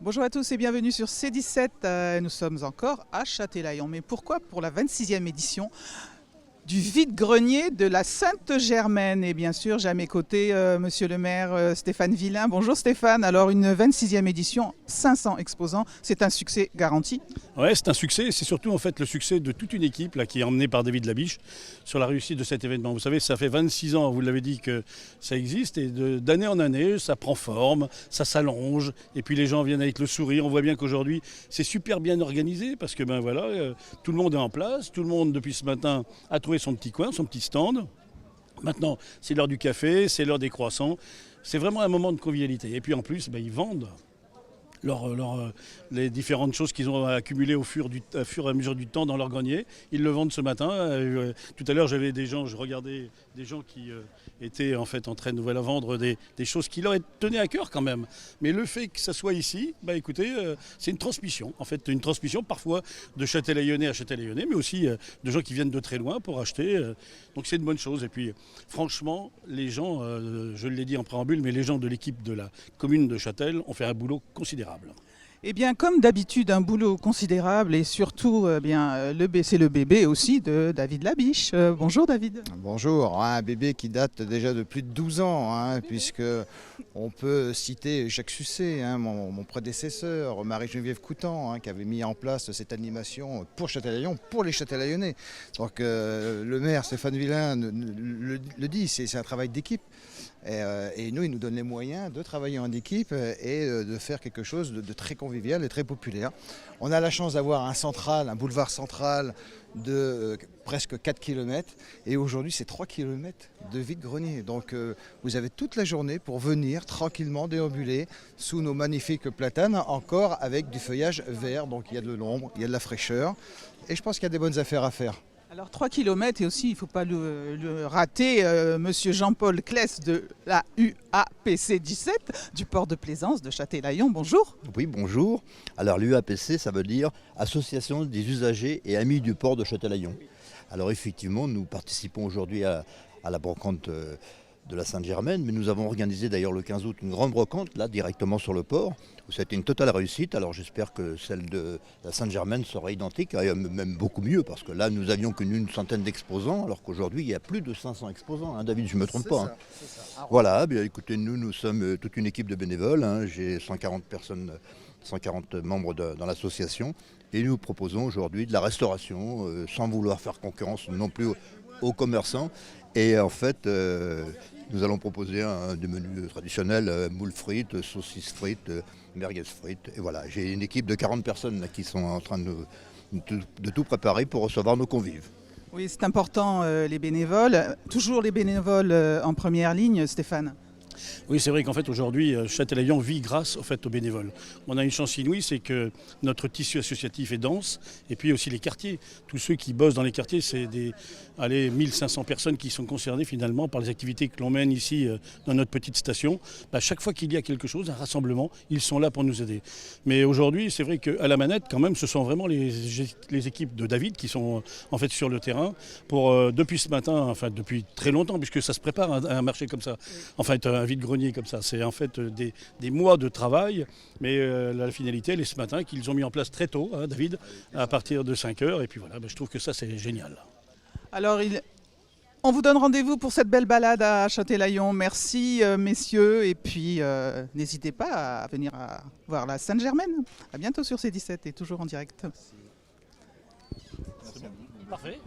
Bonjour à tous et bienvenue sur C17. Nous sommes encore à Châtelaillon. Mais pourquoi pour la 26e édition du vide-grenier de la Sainte-Germaine? Et bien sûr, j'ai à mes côtés monsieur le maire Stéphane Villain. Bonjour Stéphane. Alors une 26e édition, 500 exposants, c'est un succès garanti? Ouais, c'est un succès. C'est surtout en fait le succès de toute une équipe là, qui est emmenée par David Labiche sur la réussite de cet événement. Vous savez, ça fait 26 ans, vous l'avez dit, que ça existe et d'année en année, ça prend forme, ça s'allonge et puis les gens viennent avec le sourire. On voit bien qu'aujourd'hui, c'est super bien organisé parce que ben voilà, tout le monde est en place, tout le monde depuis ce matin a trouvé son petit coin, son petit stand. Maintenant, c'est l'heure du café, c'est l'heure des croissants. C'est vraiment un moment de convivialité. Et puis en plus, ben, ils vendent les différentes choses qu'ils ont accumulées au fur et à mesure du temps dans leur grenier. Ils le vendent ce matin. Tout à l'heure, j'avais des gens, je regardais des gens qui étaient en fait en train de vendre des choses qui leur tenaient à cœur quand même. Mais le fait que ça soit ici, bah écoutez, c'est une transmission. En fait, une transmission parfois de Châtelaillonnais à Châtelaillonnais, mais aussi de gens qui viennent de très loin pour acheter. Donc c'est une bonne chose. Et puis franchement, les gens, je l'ai dit en préambule, mais les gens de l'équipe de la commune de Châtel ont fait un boulot considérable. Eh bien, comme d'habitude, un boulot considérable et surtout, c'est le bébé aussi de David Labiche. Bonjour David. Bonjour, un bébé qui date déjà de plus de 12 ans, puisque on peut citer Jacques Susset, mon prédécesseur, Marie-Geneviève Coutan, qui avait mis en place cette animation pour Châtelaillon, pour les Châtelaillonnais. Donc le maire Stéphane Villain le dit, c'est un travail d'équipe. Et nous, il nous donne les moyens de travailler en équipe et de faire quelque chose de très convivial et très populaire. On a la chance d'avoir un boulevard central de presque 4 km et aujourd'hui c'est 3 km de vide-grenier. Donc vous avez toute la journée pour venir tranquillement déambuler sous nos magnifiques platanes, encore avec du feuillage vert. Donc il y a de l'ombre, il y a de la fraîcheur et je pense qu'il y a des bonnes affaires à faire. Alors 3 km et aussi, il ne faut pas le rater, monsieur Jean-Paul Kless de la UAPC 17 du port de plaisance de Châtelaillon. Bonjour. Oui, bonjour. Alors l'UAPC, ça veut dire Association des usagers et amis du port de Châtelaillon. Alors effectivement, nous participons aujourd'hui à la brocante de la Sainte-Germaine, mais nous avons organisé d'ailleurs le 15 août une grande brocante, là directement sur le port, où ça a été une totale réussite. Alors j'espère que celle de la Sainte-Germaine sera identique, et même beaucoup mieux, parce que là nous avions qu'une centaine d'exposants, alors qu'aujourd'hui il y a plus de 500 exposants, David, je ne me trompe pas. C'est ça. Voilà, bien écoutez, nous sommes toute une équipe de bénévoles, j'ai 140 personnes, 140 membres dans l'association, et nous proposons aujourd'hui de la restauration, sans vouloir faire concurrence non plus aux commerçants. Et en fait, nous allons proposer des menus traditionnels, moules frites, saucisses frites, merguez frites. Et voilà, j'ai une équipe de 40 personnes là, qui sont en train de tout préparer pour recevoir nos convives. Oui, c'est important, les bénévoles. Toujours les bénévoles en première ligne, Stéphane. Oui, c'est vrai qu'en fait aujourd'hui, Châtelaillon vit grâce aux bénévoles. On a une chance inouïe, c'est que notre tissu associatif est dense, et puis aussi les quartiers. Tous ceux qui bossent dans les quartiers, c'est 1500 personnes qui sont concernées finalement par les activités que l'on mène ici dans notre petite station. Chaque fois qu'il y a quelque chose, un rassemblement, ils sont là pour nous aider. Mais aujourd'hui, c'est vrai qu'à la manette, quand même, ce sont vraiment les équipes de David qui sont en fait sur le terrain pour depuis ce matin, enfin depuis très longtemps, puisque ça se prépare un marché comme ça. Enfin, un vide-grenier comme ça. C'est en fait des mois de travail, mais la finalité, elle est ce matin qu'ils ont mis en place très tôt, David, à partir de 5 heures. Et puis voilà, je trouve que ça, c'est génial. Alors, on vous donne rendez-vous pour cette belle balade à Châtelaillon. Merci, messieurs. Et puis, n'hésitez pas à venir voir la Sainte-Germaine. À bientôt sur C17 et toujours en direct. Parfait.